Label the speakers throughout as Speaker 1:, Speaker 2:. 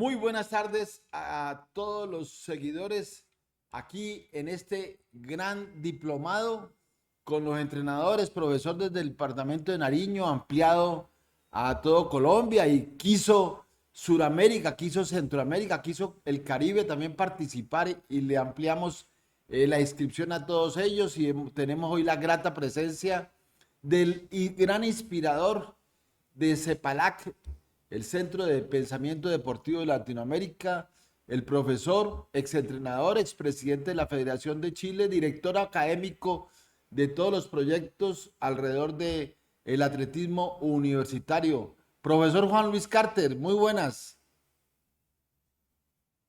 Speaker 1: Muy buenas tardes a todos los seguidores aquí en este gran diplomado con los entrenadores, profesor desde el departamento de Nariño, ampliado a todo Colombia y quiso Suramérica, quiso Centroamérica, quiso el Caribe también participar y le ampliamos la inscripción a todos ellos y tenemos hoy la grata presencia del gran inspirador de CEPALAC, el Centro de Pensamiento Deportivo de Latinoamérica, el profesor, exentrenador, expresidente de la Federación de Chile, director académico de todos los proyectos alrededor de el atletismo universitario. Profesor Juan Luis Carter, muy buenas.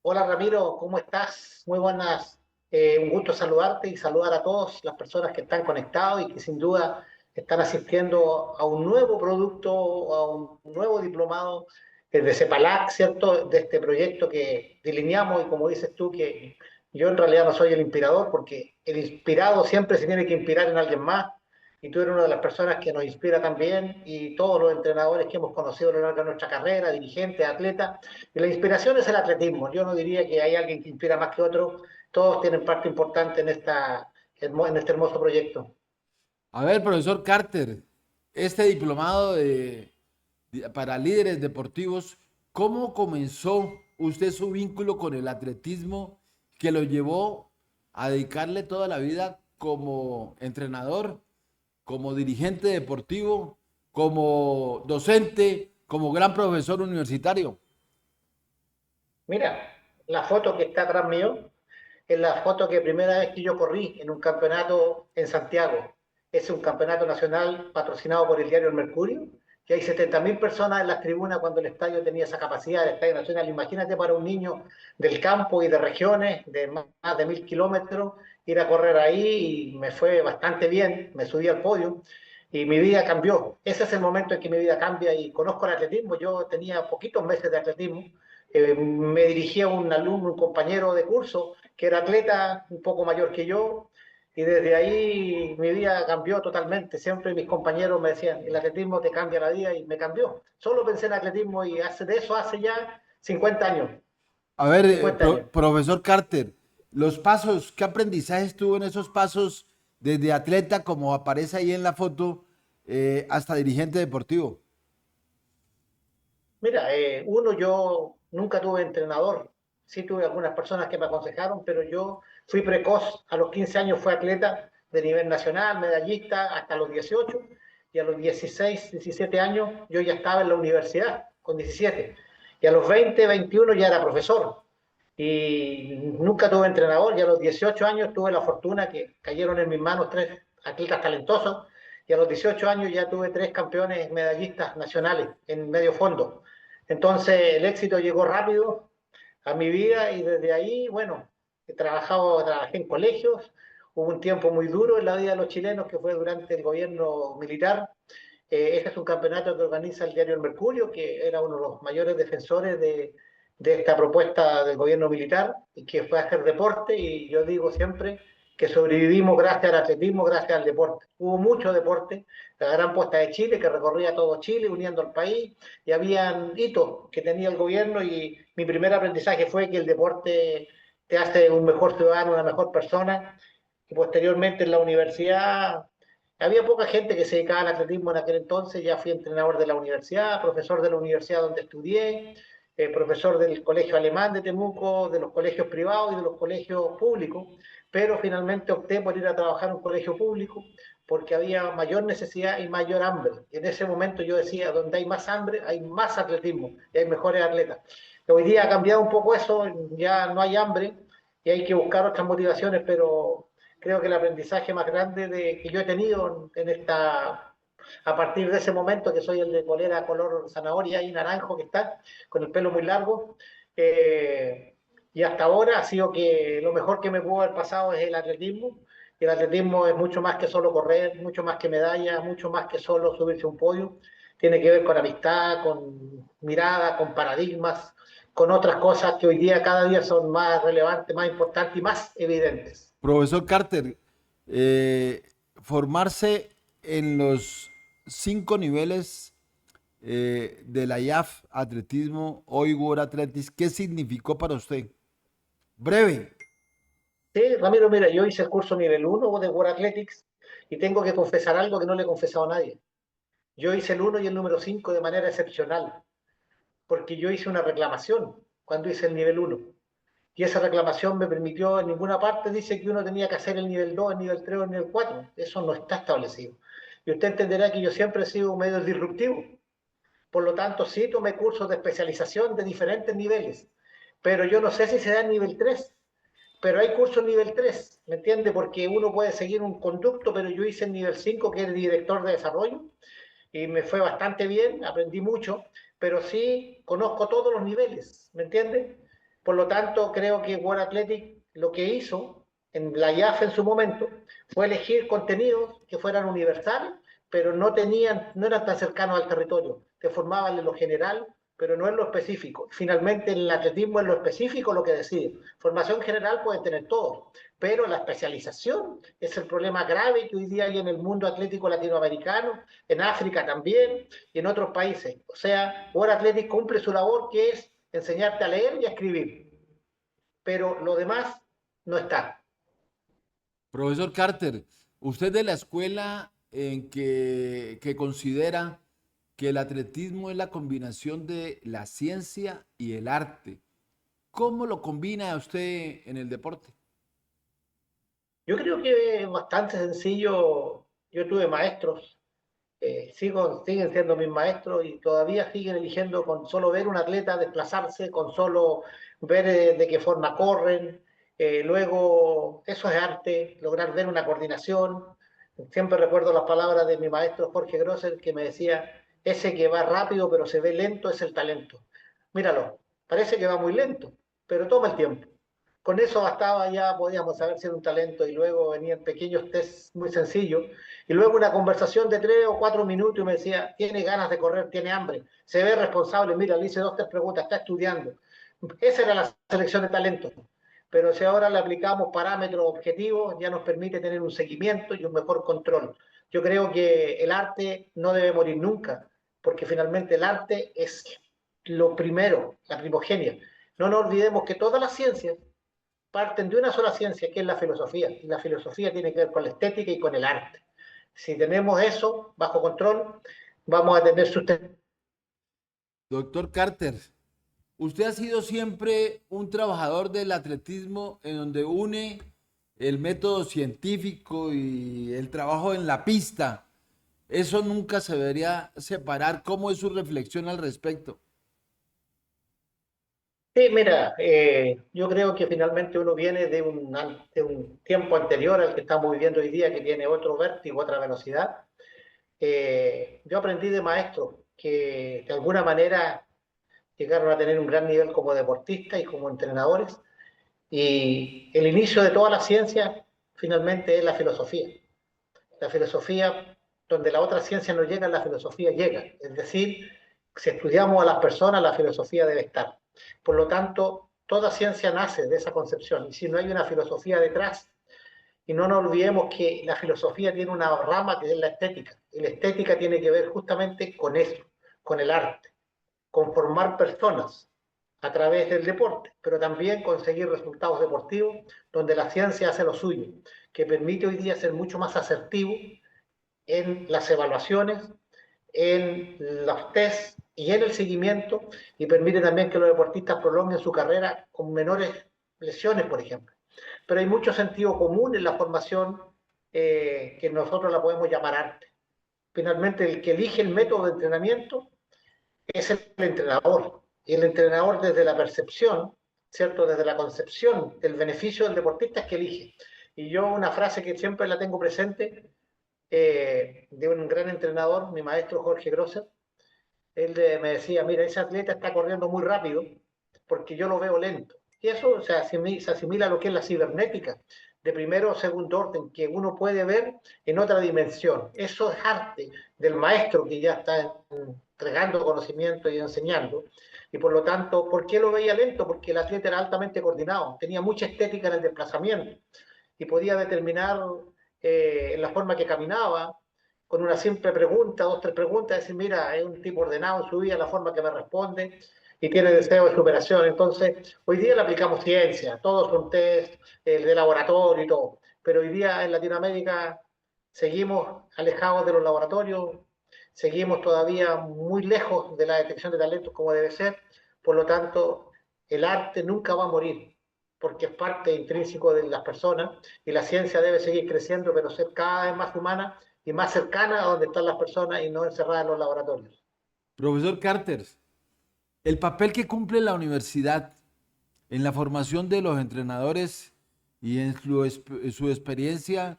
Speaker 2: Hola Ramiro, ¿cómo estás? Muy buenas. Un gusto saludarte y saludar a todas las personas que están conectados y que sin duda están asistiendo a un nuevo producto, a un nuevo diplomado de CEPALAC, ¿cierto? De este proyecto que delineamos y como dices tú, que yo en realidad no soy el inspirador porque el inspirado siempre se tiene que inspirar en alguien más y tú eres una de las personas que nos inspira también y todos los entrenadores que hemos conocido a lo largo de nuestra carrera, dirigentes, atletas. Y la inspiración es el atletismo. Yo no diría que hay alguien que inspira más que otro. Todos tienen parte importante en este hermoso proyecto.
Speaker 1: A ver, profesor Carter, este diplomado para líderes deportivos, ¿cómo comenzó usted su vínculo con el atletismo que lo llevó a dedicarle toda la vida como entrenador, como dirigente deportivo, como docente, como gran profesor universitario?
Speaker 2: Mira, la foto que está atrás mío es la foto que primera vez que yo corrí en un campeonato en Santiago. Es un campeonato nacional patrocinado por el diario El Mercurio, que hay 70.000 personas en las tribunas cuando el estadio tenía esa capacidad, el estadio nacional. Imagínate para un niño del campo y de regiones de más de 1.000 kilómetros ir a correr ahí y me fue bastante bien, me subí al podio y mi vida cambió. Ese es el momento en que mi vida cambia y conozco el atletismo. Yo tenía poquitos meses de atletismo, me dirigía un alumno, un compañero de curso que era atleta un poco mayor que yo, y desde ahí mi vida cambió totalmente. Siempre mis compañeros me decían, el atletismo te cambia la vida y me cambió. Solo pensé en atletismo y de eso hace ya 50 años.
Speaker 1: A ver,
Speaker 2: 50 años.
Speaker 1: profesor Carter, los pasos, ¿qué aprendizajes tuvo en esos pasos desde atleta, como aparece ahí en la foto, hasta dirigente deportivo?
Speaker 2: Mira, yo nunca tuve entrenador. Sí tuve algunas personas que me aconsejaron, pero yo fui precoz. A los 15 años fui atleta de nivel nacional, medallista, hasta los 18. Y a los 16, 17 años yo ya estaba en la universidad, con 17. Y a los 20, 21 ya era profesor. Y nunca tuve entrenador. Y a los 18 años tuve la fortuna que cayeron en mis manos tres atletas talentosos. Y a los 18 años ya tuve tres campeones medallistas nacionales en medio fondo. Entonces el éxito llegó rápido a mi vida y desde ahí, bueno, trabajé en colegios, hubo un tiempo muy duro en la vida de los chilenos que fue durante el gobierno militar. Este es un campeonato que organiza el diario El Mercurio, que era uno de los mayores defensores de esta propuesta del gobierno militar y que fue a hacer deporte y yo digo siempre que sobrevivimos gracias al atletismo, gracias al deporte. Hubo mucho deporte, la gran puesta de Chile que recorría todo Chile uniendo al país y habían hitos que tenía el gobierno y mi primer aprendizaje fue que el deporte te hace un mejor ciudadano, una mejor persona y posteriormente en la universidad había poca gente que se dedicaba al atletismo en aquel entonces, ya fui entrenador de la universidad, profesor de la universidad donde estudié, profesor del colegio alemán de Temuco, de los colegios privados y de los colegios públicos, pero finalmente opté por ir a trabajar en un colegio público porque había mayor necesidad y mayor hambre. Y en ese momento yo decía, donde hay más hambre, hay más atletismo y hay mejores atletas. Hoy día ha cambiado un poco eso, ya no hay hambre y hay que buscar otras motivaciones, pero creo que el aprendizaje más grande que yo he tenido a partir de ese momento, que soy el de polera color zanahoria y naranjo que está, con el pelo muy largo, eh, y hasta ahora ha sido que lo mejor que me pudo haber pasado es el atletismo. Y el atletismo es mucho más que solo correr, mucho más que medallas, mucho más que solo subirse a un podio. Tiene que ver con amistad, con mirada, con paradigmas, con otras cosas que hoy día cada día son más relevantes, más importantes y más evidentes.
Speaker 1: Profesor Carter, formarse en los 5 niveles de la IAF Atletismo, hoy World Athletics, ¿qué significó para usted? Breve.
Speaker 2: Sí, Ramiro, mira, yo hice el curso nivel uno de World Athletics y tengo que confesar algo que no le he confesado a nadie. Yo hice el uno y el número 5 de manera excepcional, porque yo hice una reclamación cuando hice el nivel uno. Y esa reclamación me permitió, en ninguna parte dice que uno tenía que hacer el nivel 2, el nivel 3 o el nivel 4. Eso no está establecido. Y usted entenderá que yo siempre he sido un medio disruptivo. Por lo tanto, sí tomé cursos de especialización de diferentes niveles. Pero yo no sé si se da el nivel 3. Pero hay cursos nivel 3, ¿me entiende? Porque uno puede seguir un conducto, pero yo hice el nivel 5, que es el director de desarrollo, y me fue bastante bien, aprendí mucho, pero sí conozco todos los niveles, ¿me entiende? Por lo tanto, creo que World Athletic lo que hizo en la IAF en su momento fue elegir contenidos que fueran universales, pero no eran tan cercanos al territorio, te formaban en lo general, pero no en lo específico. Finalmente, en el atletismo es lo específico lo que decide. Formación general puede tener todo, pero la especialización es el problema grave que hoy día hay en el mundo atlético latinoamericano, en África también y en otros países. O sea, World Athletics cumple su labor, que es enseñarte a leer y a escribir, pero lo demás no está.
Speaker 1: Profesor Carter, usted de la escuela en que considera que el atletismo es la combinación de la ciencia y el arte. ¿Cómo lo combina usted en el deporte?
Speaker 2: Yo creo que es bastante sencillo. Yo tuve maestros, siguen siendo mis maestros y todavía siguen eligiendo con solo ver un atleta desplazarse, con solo ver de qué forma corren. Luego, eso es arte, lograr ver una coordinación. Siempre recuerdo las palabras de mi maestro Jorge Grosser, que me decía, ese que va rápido pero se ve lento es el talento. Míralo, parece que va muy lento, pero toma el tiempo. Con eso bastaba, ya podíamos saber si era un talento, y luego venían pequeños tests muy sencillos y luego una conversación de 3 o 4 minutos y me decía, tiene ganas de correr, tiene hambre, se ve responsable, mira, le hice 2 o 3 preguntas, está estudiando. Esa era la selección de talentos. Pero si ahora le aplicamos parámetros objetivos, ya nos permite tener un seguimiento y un mejor control. Yo creo que el arte no debe morir nunca, porque finalmente el arte es lo primero, la primogenia. No nos olvidemos que todas las ciencias parten de una sola ciencia, que es la filosofía. Y la filosofía tiene que ver con la estética y con el arte. Si tenemos eso bajo control, vamos a tener sustentabilidad.
Speaker 1: Doctor Carter, usted ha sido siempre un trabajador del atletismo en donde une el método científico y el trabajo en la pista. Eso nunca se debería separar. ¿Cómo es su reflexión al respecto?
Speaker 2: Sí, mira, yo creo que finalmente uno viene de un tiempo anterior al que estamos viviendo hoy día, que tiene otro vértigo, otra velocidad. Yo aprendí de maestros que de alguna manera llegaron a tener un gran nivel como deportistas y como entrenadores. Y el inicio de toda la ciencia finalmente es la filosofía. La filosofía, donde la otra ciencia no llega, la filosofía llega. Es decir, si estudiamos a las personas, la filosofía debe estar. Por lo tanto, toda ciencia nace de esa concepción. Y si no hay una filosofía detrás, y no nos olvidemos que la filosofía tiene una rama que es la estética. Y la estética tiene que ver justamente con eso, con el arte, con formar personas a través del deporte, pero también conseguir resultados deportivos donde la ciencia hace lo suyo, que permite hoy día ser mucho más asertivo en las evaluaciones, en los test y en el seguimiento, y permite también que los deportistas prolonguen su carrera con menores lesiones, por ejemplo. Pero hay mucho sentido común en la formación, que nosotros la podemos llamar arte. Finalmente, el que elige el método de entrenamiento es el entrenador. Y el entrenador, desde la percepción, ¿cierto? Desde la concepción del beneficio del deportista, es que elige. Y yo, una frase que siempre la tengo presente, de un gran entrenador, mi maestro Jorge Grosser, él me decía, mira, ese atleta está corriendo muy rápido porque yo lo veo lento. Y eso se asimila a lo que es la cibernética, de primero o segundo orden, que uno puede ver en otra dimensión. Eso es arte del maestro que ya está entregando conocimiento y enseñando. Y por lo tanto, ¿por qué lo veía lento? Porque el atleta era altamente coordinado, tenía mucha estética en el desplazamiento y podía determinar en la forma que caminaba, con una simple pregunta, dos, tres preguntas, decir, mira, es un tipo ordenado en su vida, la forma que me responde y tiene deseo de superación. Entonces, hoy día le aplicamos ciencia, todos son test de laboratorio y todo, pero hoy día en Latinoamérica seguimos alejados de los laboratorios, seguimos todavía muy lejos de la detección de talentos como debe ser, por lo tanto, el arte nunca va a morir, porque es parte intrínseco de las personas y la ciencia debe seguir creciendo, pero ser cada vez más humana y más cercana a donde están las personas y no encerradas en los laboratorios.
Speaker 1: Profesor Carter, el papel que cumple la universidad en la formación de los entrenadores y en su experiencia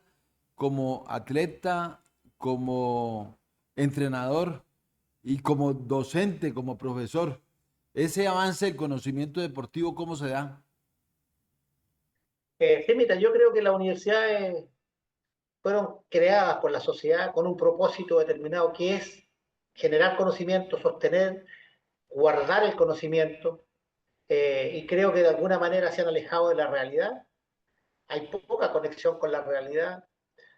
Speaker 1: como atleta, como entrenador y como docente, como profesor. Ese avance del conocimiento deportivo, ¿cómo se da?
Speaker 2: Sí, mira, yo creo que las universidades fueron creadas por la sociedad con un propósito determinado que es generar conocimiento, sostener, guardar el conocimiento, y creo que de alguna manera se han alejado de la realidad. Hay poca conexión con la realidad.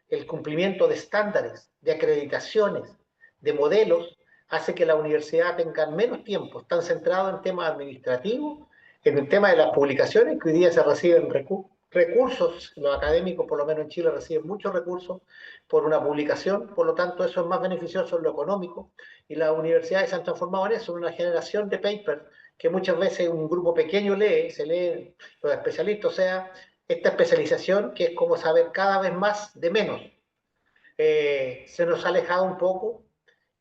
Speaker 2: El cumplimiento de estándares, de acreditaciones, de modelos, hace que la universidad tenga menos tiempo. Están centrados en temas administrativos, en el tema de las publicaciones, que hoy día se reciben recursos, los académicos, por lo menos en Chile, reciben muchos recursos por una publicación, por lo tanto eso es más beneficioso en lo económico, y las universidades se han transformado en eso, en una generación de papers que muchas veces un grupo pequeño lee, se leen los especialistas, o sea, esta especialización que es como saber cada vez más de menos. Se nos ha alejado un poco,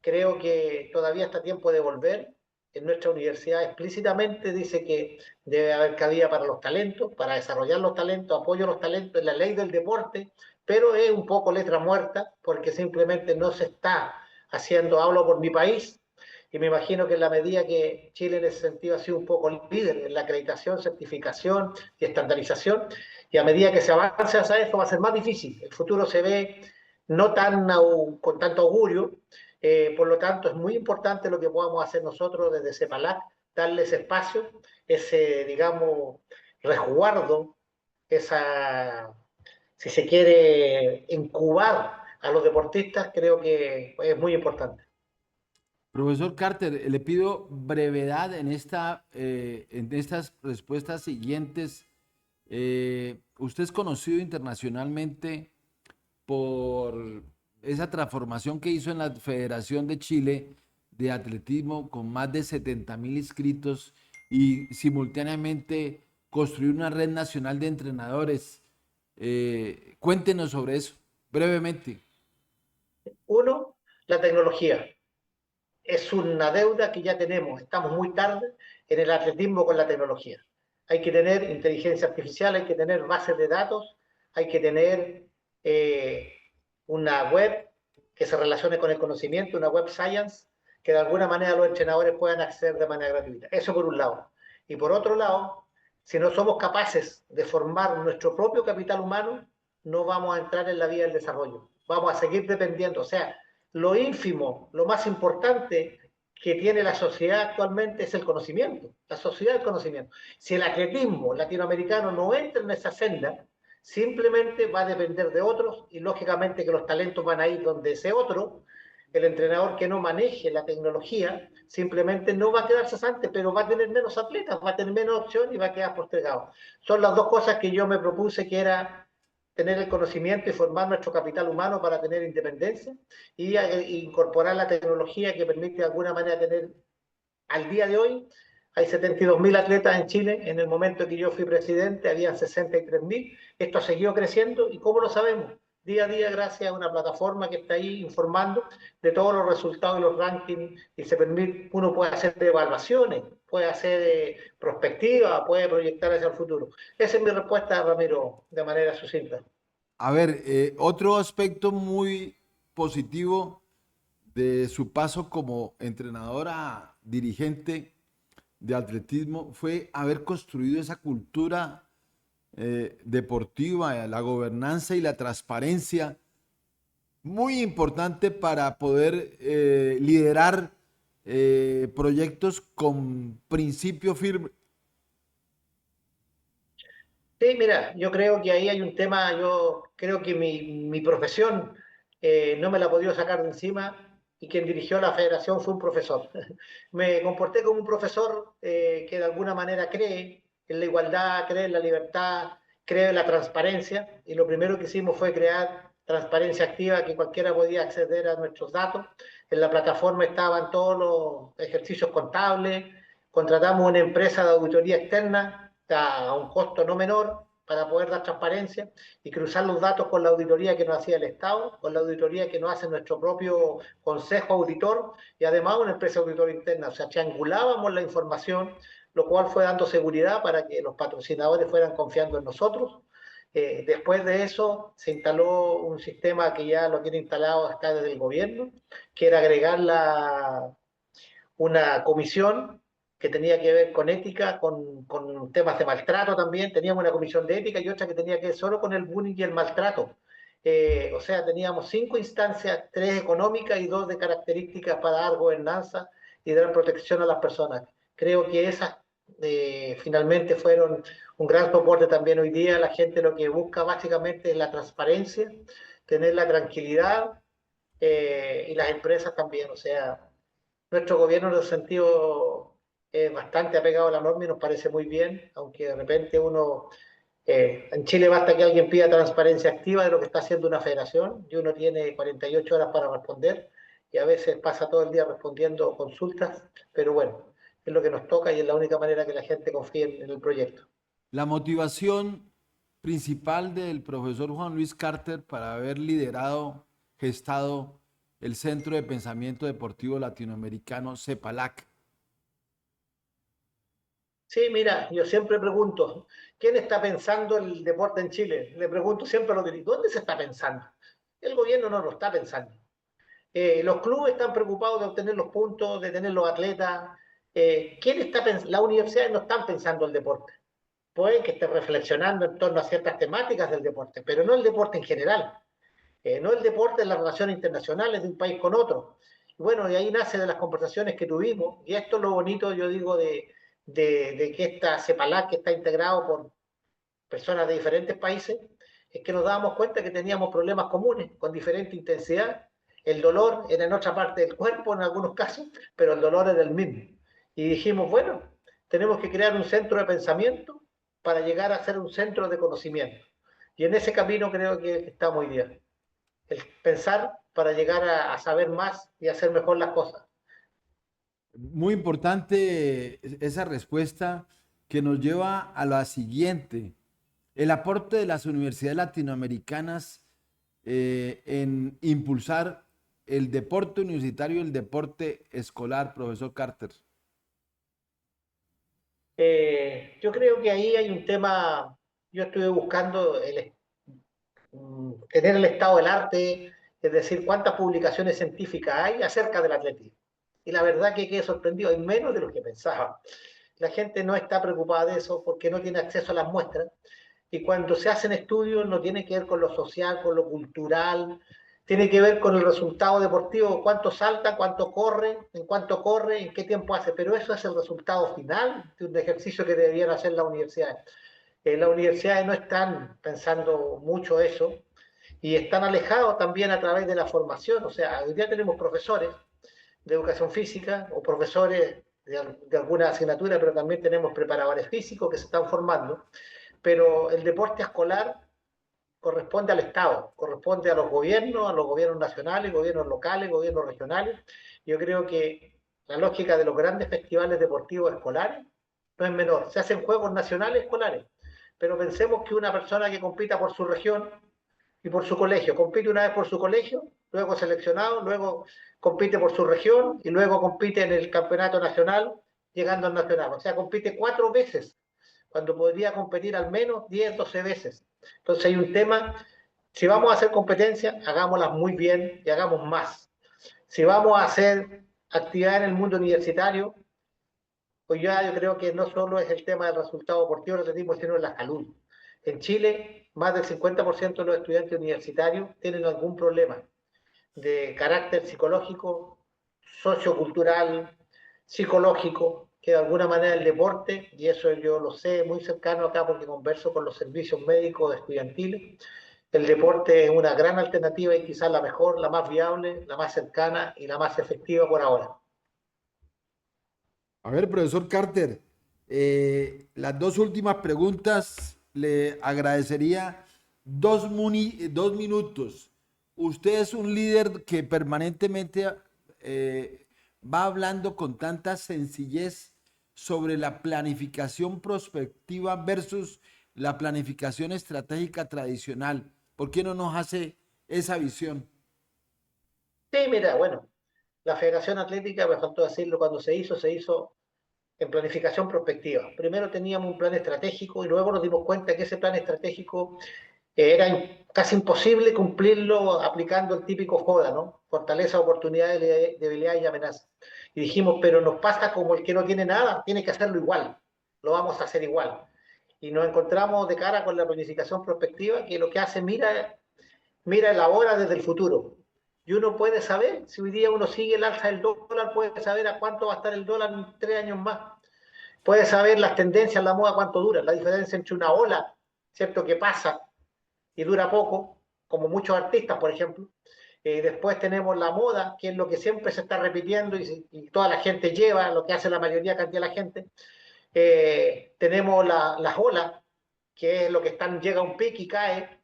Speaker 2: creo que todavía está tiempo de volver. En nuestra universidad explícitamente dice que debe haber cabida para los talentos, para desarrollar los talentos, apoyo a los talentos, en la ley del deporte, pero es un poco letra muerta porque simplemente no se está haciendo, hablo por mi país, y me imagino que en la medida que Chile en ese sentido ha sido un poco líder en la acreditación, certificación y estandarización, y a medida que se avance hacia eso va a ser más difícil. El futuro se ve no tan con tanto augurio, por lo tanto es muy importante lo que podamos hacer nosotros desde CEPALAC, darles espacio, ese, digamos, resguardo, esa, si se quiere, incubar a los deportistas, creo que es muy importante.
Speaker 1: Profesor Carter, le pido brevedad en estas respuestas siguientes. Usted es conocido internacionalmente por esa transformación que hizo en la Federación de Chile de Atletismo con más de 70.000 inscritos y simultáneamente construir una red nacional de entrenadores. Cuéntenos sobre eso, brevemente.
Speaker 2: Uno, la tecnología. Es una deuda que ya tenemos. Estamos muy tarde en el atletismo con la tecnología. Hay que tener inteligencia artificial, hay que tener bases de datos, hay que tener eh, una web que se relacione con el conocimiento, una web science, que de alguna manera los entrenadores puedan acceder de manera gratuita. Eso por un lado. Y por otro lado, si no somos capaces de formar nuestro propio capital humano, no vamos a entrar en la vía del desarrollo. Vamos a seguir dependiendo. O sea, lo ínfimo, lo más importante que tiene la sociedad actualmente es el conocimiento, la sociedad del conocimiento. Si el atletismo latinoamericano no entra en esa senda, simplemente va a depender de otros y lógicamente que los talentos van a ir donde ese otro, el entrenador que no maneje la tecnología, simplemente no va a quedar cesante, pero va a tener menos atletas, va a tener menos opción y va a quedar postergado. Son las dos cosas que yo me propuse, que era tener el conocimiento y formar nuestro capital humano para tener independencia y incorporar la tecnología que permite de alguna manera tener, al día de hoy, hay 72.000 atletas en Chile, en el momento que yo fui presidente había 63.000, esto ha seguido creciendo y ¿cómo lo sabemos? Día a día gracias a una plataforma que está ahí informando de todos los resultados y los rankings y se permite, uno puede hacer evaluaciones, puede hacer prospectiva, puede proyectar hacia el futuro. Esa es mi respuesta, Ramiro, de manera sucinta.
Speaker 1: A ver, otro aspecto muy positivo de su paso como entrenadora dirigente de atletismo fue haber construido esa cultura deportiva, la gobernanza y la transparencia, muy importante para poder liderar proyectos con principio firme.
Speaker 2: Sí, mira, yo creo que ahí hay un tema, yo creo que mi profesión no me la ha podido sacar de encima y quien dirigió la federación fue un profesor. Me comporté como un profesor que de alguna manera cree en la igualdad, cree en la libertad, cree en la transparencia y lo primero que hicimos fue crear transparencia activa, que cualquiera podía acceder a nuestros datos. En la plataforma estaban todos los ejercicios contables, contratamos una empresa de auditoría externa a un costo no menor para poder dar transparencia y cruzar los datos con la auditoría que nos hacía el Estado, con la auditoría que nos hace nuestro propio consejo auditor y además una empresa auditora interna. O sea, triangulábamos la información, lo cual fue dando seguridad para que los patrocinadores fueran confiando en nosotros. Después de eso se instaló un sistema que ya lo tiene instalado acá desde el gobierno, que era agregar una comisión que tenía que ver con ética, con temas de maltrato también. Teníamos una comisión de ética y otra que tenía que ver solo con el bullying y el maltrato. O sea, teníamos 5 instancias, 3 económicas y 2 de características para dar gobernanza y dar protección a las personas. Creo que esas finalmente fueron un gran soporte también hoy día. La gente lo que busca básicamente es la transparencia, tener la tranquilidad y las empresas también. O sea, nuestro gobierno en ese sentido es bastante apegado a la norma y nos parece muy bien, aunque de repente en Chile basta que alguien pida transparencia activa de lo que está haciendo una federación y uno tiene 48 horas para responder y a veces pasa todo el día respondiendo consultas, pero bueno, es lo que nos toca y es la única manera que la gente confíe en el proyecto.
Speaker 1: La motivación principal del profesor Juan Luis Carter para haber liderado, gestado el Centro de Pensamiento Deportivo Latinoamericano, CEPALAC.
Speaker 2: Sí, mira, yo siempre pregunto, ¿quién está pensando el deporte en Chile? Le pregunto siempre a los dirigentes, ¿dónde se está pensando? El gobierno no lo está pensando. Los clubes están preocupados de obtener los puntos, de tener los atletas. ¿Quién está Las universidades no están pensando el deporte. Pueden que estén reflexionando en torno a ciertas temáticas del deporte, pero no el deporte en general. No el deporte en las relaciones internacionales de un país con otro. Y bueno, y ahí nace de las conversaciones que tuvimos, y esto es lo bonito, yo digo, de que esta CEPALAC, que está integrado por personas de diferentes países, es que nos dábamos cuenta que teníamos problemas comunes con diferente intensidad. El dolor era en otra parte del cuerpo en algunos casos, pero el dolor era el mismo. Y dijimos, bueno, tenemos que crear un centro de pensamiento para llegar a ser un centro de conocimiento. Y en ese camino creo que estamos hoy día. El pensar para llegar a saber más y hacer mejor las cosas.
Speaker 1: Muy importante esa respuesta que nos lleva a la siguiente. El aporte de las universidades latinoamericanas en impulsar el deporte universitario y el deporte escolar, profesor Carter.
Speaker 2: Yo creo que ahí hay un tema, yo estuve buscando tener el estado del arte, es decir, cuántas publicaciones científicas hay acerca del atletismo. Y la verdad que quedé sorprendido, hay menos de lo que pensaba. La gente no está preocupada de eso porque no tiene acceso a las muestras. Y cuando se hacen estudios no tiene que ver con lo social, con lo cultural, tiene que ver con el resultado deportivo, cuánto salta, cuánto corre, en qué tiempo hace. Pero eso es el resultado final de un ejercicio que deberían hacer las universidades. Las universidades no están pensando mucho eso y están alejados también a través de la formación. O sea, hoy día tenemos profesores de educación física o profesores de alguna asignatura, pero también tenemos preparadores físicos que se están formando. Pero el deporte escolar corresponde al Estado, corresponde a los gobiernos nacionales, gobiernos locales, gobiernos regionales. Yo creo que la lógica de los grandes festivales deportivos escolares no es menor. Se hacen juegos nacionales escolares, pero pensemos que una persona que compita por su región y por su colegio, compite una vez por su colegio, luego seleccionado, luego compite por su región y luego compite en el campeonato nacional, llegando al nacional. O sea, compite 4 veces, cuando podría competir al menos 10, 12 veces. Entonces hay un tema, si vamos a hacer competencia, hagámoslas muy bien y hagamos más. Si vamos a hacer actividad en el mundo universitario, pues ya yo creo que no solo es el tema del resultado deportivo del atletismo, sino de la salud. En Chile, más del 50% de los estudiantes universitarios tienen algún problema de carácter psicológico, sociocultural, psicológico, que de alguna manera el deporte, y eso yo lo sé muy cercano acá porque converso con los servicios médicos estudiantiles, el deporte es una gran alternativa y quizás la mejor, la más viable, la más cercana y la más efectiva por ahora.
Speaker 1: A ver, profesor Carter, las dos últimas preguntas le agradecería 2 minutos. Usted es un líder que permanentemente va hablando con tanta sencillez sobre la planificación prospectiva versus la planificación estratégica tradicional. ¿Por qué no nos hace esa visión?
Speaker 2: Sí, mira, bueno, la Federación Atlética, me faltó decirlo, cuando se hizo en planificación prospectiva. Primero teníamos un plan estratégico y luego nos dimos cuenta que ese plan estratégico era casi imposible cumplirlo aplicando el típico FODA, ¿no? Fortaleza, oportunidades, debilidades y amenazas. Y dijimos, pero nos pasa como el que no tiene nada, tiene que hacerlo igual, lo vamos a hacer igual. Y nos encontramos de cara con la planificación prospectiva que lo que hace, mira el ahora desde el futuro. Y uno puede saber, si hoy día uno sigue el alza del dólar, puede saber a cuánto va a estar el dólar en 3 años más. Puede saber las tendencias, la moda, cuánto dura, la diferencia entre una ola, ¿cierto?, que pasa y dura poco, como muchos artistas, por ejemplo. Después tenemos la moda, que es lo que siempre se está repitiendo y toda la gente lleva, lo que hace la mayoría cantidad de la gente. Tenemos las olas, que es lo que llega a un pico y cae.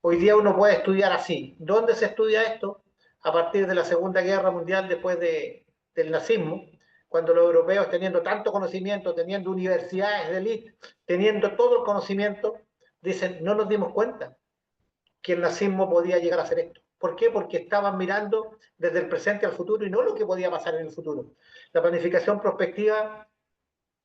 Speaker 2: Hoy día uno puede estudiar así. ¿Dónde se estudia esto? A partir de la Segunda Guerra Mundial, después del nazismo, cuando los europeos, teniendo tanto conocimiento, teniendo universidades de élite, teniendo todo el conocimiento, dicen, no nos dimos cuenta que el nazismo podía llegar a hacer esto. ¿Por qué? Porque estaban mirando desde el presente al futuro y no lo que podía pasar en el futuro. La planificación prospectiva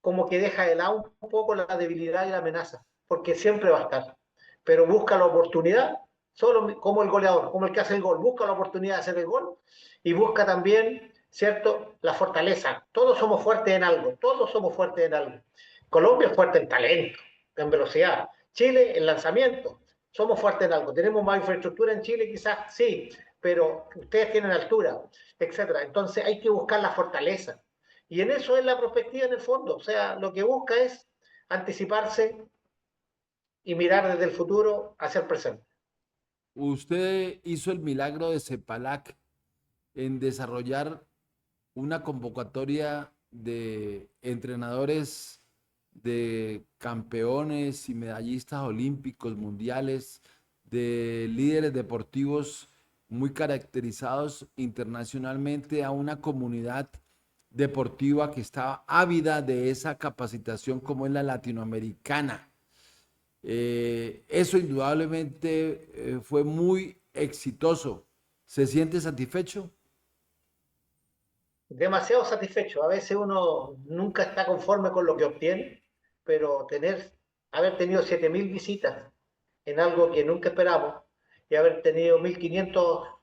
Speaker 2: como que deja de lado un poco la debilidad y la amenaza, porque siempre va a estar, pero busca la oportunidad, solo como el goleador, como el que hace el gol, busca la oportunidad de hacer el gol y busca también, ¿cierto?, la fortaleza. Todos somos fuertes en algo, todos somos fuertes en algo. Colombia es fuerte en talento, en velocidad. Chile en lanzamiento. Somos fuertes en algo. ¿Tenemos más infraestructura en Chile? Quizás sí, pero ustedes tienen altura, etcétera. Entonces hay que buscar la fortaleza. Y en eso es la perspectiva en el fondo. O sea, lo que busca es anticiparse y mirar desde el futuro hacia el presente.
Speaker 1: Usted hizo el milagro de Cepalac en desarrollar una convocatoria de entrenadores de campeones y medallistas olímpicos, mundiales, de líderes deportivos muy caracterizados internacionalmente a una comunidad deportiva que estaba ávida de esa capacitación como es la latinoamericana. Eso indudablemente fue muy exitoso. ¿Se siente satisfecho?
Speaker 2: Demasiado satisfecho. A veces uno nunca está conforme con lo que obtiene, pero haber tenido 7.000 visitas en algo que nunca esperamos y haber tenido 1.500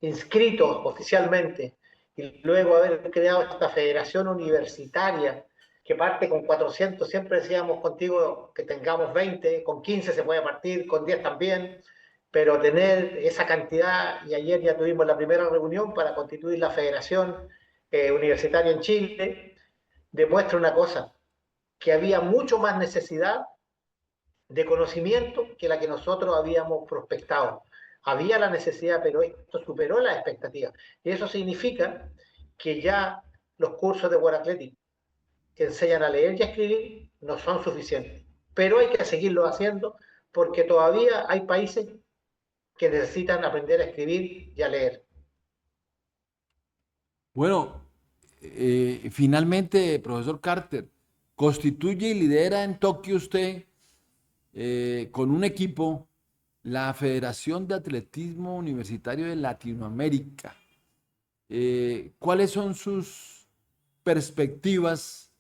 Speaker 2: inscritos oficialmente y luego haber creado esta federación universitaria que parte con 400, siempre decíamos contigo que tengamos 20, con 15 se puede partir, con 10 también, pero tener esa cantidad, y ayer ya tuvimos la primera reunión para constituir la federación universitaria en Chile, demuestra una cosa, que había mucho más necesidad de conocimiento que la que nosotros habíamos prospectado. Había la necesidad, pero esto superó las expectativas. Y eso significa que ya los cursos de World Athletic que enseñan a leer y a escribir no son suficientes. Pero hay que seguirlo haciendo porque todavía hay países que necesitan aprender a escribir y a leer.
Speaker 1: Bueno, finalmente, profesor Carter, constituye y lidera en Tokio usted con un equipo la Federación de Atletismo Universitario de Latinoamérica. ¿Cuáles son sus perspectivas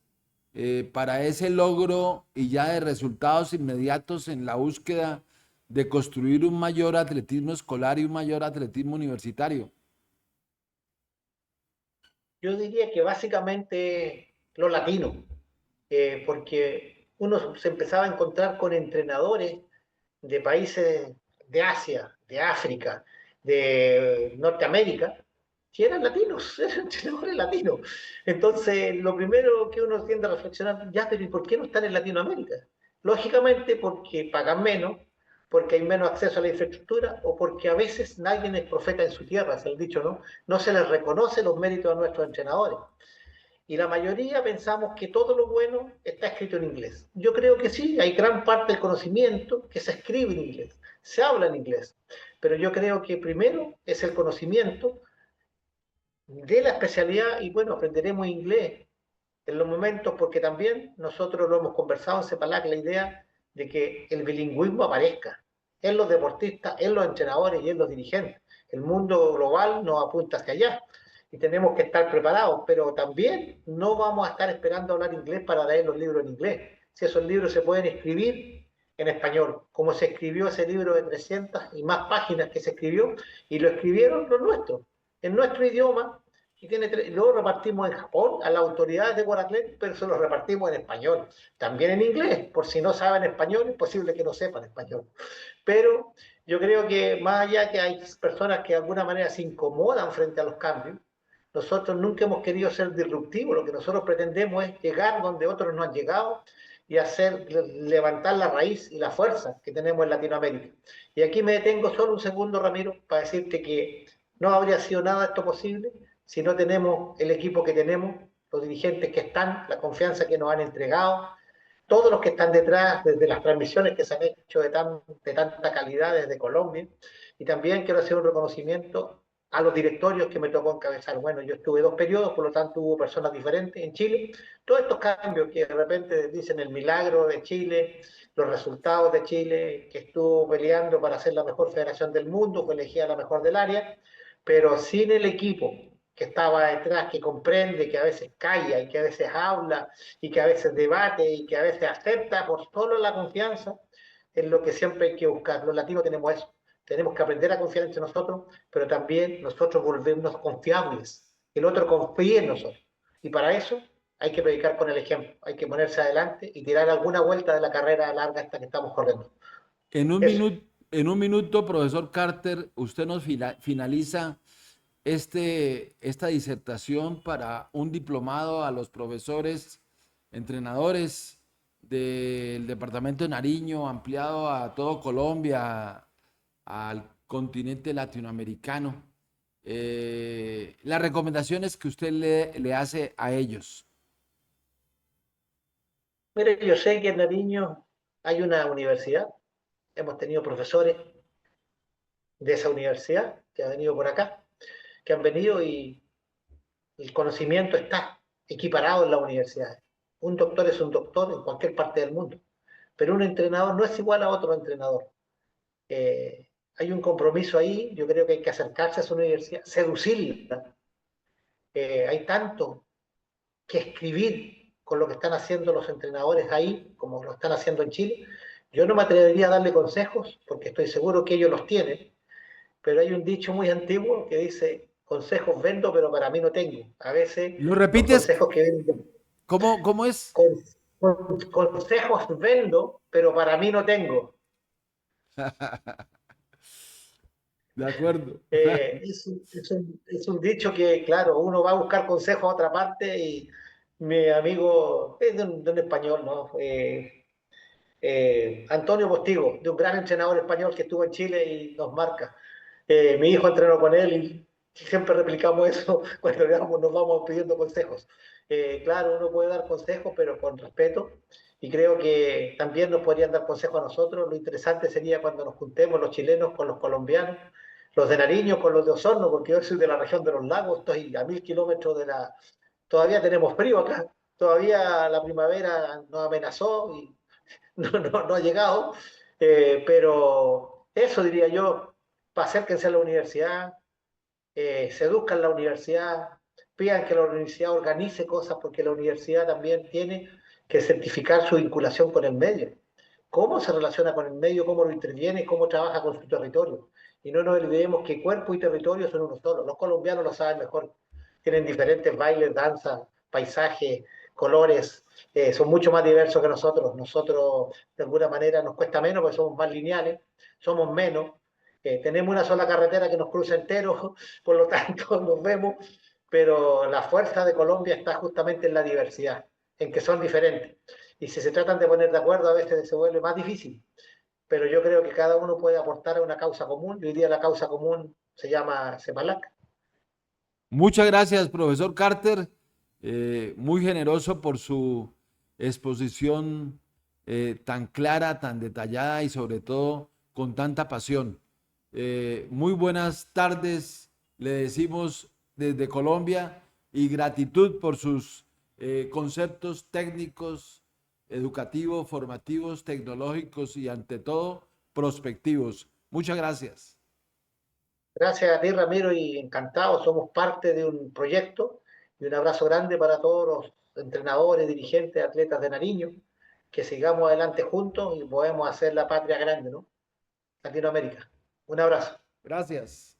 Speaker 1: para ese logro y ya de resultados inmediatos en la búsqueda de construir un mayor atletismo escolar y un mayor atletismo universitario?
Speaker 2: Yo diría que básicamente los latinos, porque uno se empezaba a encontrar con entrenadores de países de Asia, de África, de Norteamérica, que eran latinos, eran entrenadores latinos. Entonces, lo primero que uno tiende a reflexionar, ya, pero ¿y por qué no están en Latinoamérica? Lógicamente porque pagan menos, porque hay menos acceso a la infraestructura o porque a veces nadie es profeta en su tierra, es el dicho, ¿no? No se les reconoce los méritos a nuestros entrenadores. Y la mayoría pensamos que todo lo bueno está escrito en inglés. Yo creo que sí, hay gran parte del conocimiento que se escribe en inglés, se habla en inglés, pero yo creo que primero es el conocimiento de la especialidad y bueno, aprenderemos inglés en los momentos porque también nosotros lo hemos conversado en CEPALAC, la idea de que el bilingüismo aparezca en los deportistas, en los entrenadores y en los dirigentes. El mundo global nos apunta hacia allá y tenemos que estar preparados, pero también no vamos a estar esperando hablar inglés para leer los libros en inglés. Si esos libros se pueden escribir en español, como se escribió ese libro de 300 y más páginas que se escribió, y lo escribieron los nuestros, en nuestro idioma, y luego repartimos en Japón a las autoridades de Guaraclet, pero se los repartimos en español, también en inglés, por si no saben español, es posible que no sepan español. Pero yo creo que más allá que hay personas que de alguna manera se incomodan frente a los cambios, nosotros nunca hemos querido ser disruptivos, lo que nosotros pretendemos es llegar donde otros no han llegado y hacer levantar la raíz y la fuerza que tenemos en Latinoamérica. Y aquí me detengo solo un segundo, Ramiro, para decirte que no habría sido nada esto posible si no tenemos el equipo que tenemos, los dirigentes que están, la confianza que nos han entregado, todos los que están detrás, desde las transmisiones que se han hecho de tanta calidad desde Colombia, y también quiero hacer un reconocimiento a los directorios que me tocó encabezar. Bueno, yo estuve 2 periodos, por lo tanto hubo personas diferentes en Chile. Todos estos cambios que de repente dicen el milagro de Chile, los resultados de Chile, que estuvo peleando para ser la mejor federación del mundo, fue elegida la mejor del área, pero sin el equipo que estaba detrás, que comprende, que a veces calla y que a veces habla y que a veces debate y que a veces acepta por solo la confianza, es lo que siempre hay que buscar. Los latinos tenemos eso. Tenemos que aprender a confiar entre nosotros, pero también nosotros volvernos confiables, que el otro confíe en nosotros. Y para eso hay que predicar con el ejemplo, hay que ponerse adelante y tirar alguna vuelta de la carrera larga esta que estamos corriendo. Eso.
Speaker 1: En un minuto, profesor Carter, usted nos finaliza esta disertación para un diplomado a los profesores, entrenadores del departamento de Nariño, ampliado a todo Colombia, al continente latinoamericano. Las recomendaciones que usted le hace a ellos.
Speaker 2: Mire, yo sé que en Nariño hay una universidad, hemos tenido profesores de esa universidad que han venido por acá, que han venido y el conocimiento está equiparado en la universidad. Un doctor es un doctor en cualquier parte del mundo, pero un entrenador no es igual a otro entrenador. Hay un compromiso ahí, yo creo que hay que acercarse a esa universidad, seducirla. Hay tanto que escribir con lo que están haciendo los entrenadores ahí, como lo están haciendo en Chile. Yo no me atrevería a darle consejos, porque estoy seguro que ellos los tienen, pero hay un dicho muy antiguo que dice, consejos vendo, pero para mí no tengo. A veces
Speaker 1: ¿Lo
Speaker 2: los
Speaker 1: repites?
Speaker 2: consejos que vendo,
Speaker 1: ¿Cómo es?
Speaker 2: consejos vendo, pero para mí no tengo.
Speaker 1: De acuerdo.
Speaker 2: Es un dicho que, claro, uno va a buscar consejos a otra parte y mi amigo es de un español, ¿no? Antonio Postigo, de un gran entrenador español que estuvo en Chile y nos marca. Mi hijo entrenó con él y siempre replicamos eso cuando nos vamos pidiendo consejos. Claro, uno puede dar consejos, pero con respeto, y creo que también nos podrían dar consejos a nosotros. Lo interesante sería cuando nos juntemos los chilenos con los colombianos, los de Nariño con los de Osorno, porque yo soy de la región de los lagos, estoy a 1000 kilómetros de la... Todavía tenemos frío acá, todavía la primavera nos amenazó y no ha llegado, pero eso diría yo, acérquense a la universidad, seduzcan la universidad, pidan que la universidad organice cosas, porque la universidad también tiene que certificar su vinculación con el medio. Cómo se relaciona con el medio, cómo lo interviene, cómo trabaja con su territorio. Y no nos olvidemos que cuerpo y territorio son uno solo. Los colombianos lo saben mejor. Tienen diferentes bailes, danzas, paisajes, colores, son mucho más diversos que nosotros. Nosotros, de alguna manera, nos cuesta menos porque somos más lineales, somos menos. Tenemos una sola carretera que nos cruza entero, por lo tanto nos vemos, pero la fuerza de Colombia está justamente en la diversidad, en que son diferentes. Y si se tratan de poner de acuerdo, a veces se vuelve más difícil. pero yo creo que cada uno puede aportar a una causa común, y hoy día la causa común se llama CEPALAC.
Speaker 1: Muchas gracias, profesor Carter. Muy generoso por su exposición tan clara, tan detallada y sobre todo con tanta pasión. Muy buenas tardes, le decimos desde Colombia y gratitud por sus conceptos técnicos, educativos, formativos, tecnológicos y ante todo prospectivos. Muchas gracias.
Speaker 2: Gracias a ti, Ramiro, y encantado, somos parte de un proyecto, y un abrazo grande para todos los entrenadores, dirigentes, atletas de Nariño, que sigamos adelante juntos y podemos hacer la patria grande, ¿no? Latinoamérica. Un abrazo.
Speaker 1: Gracias.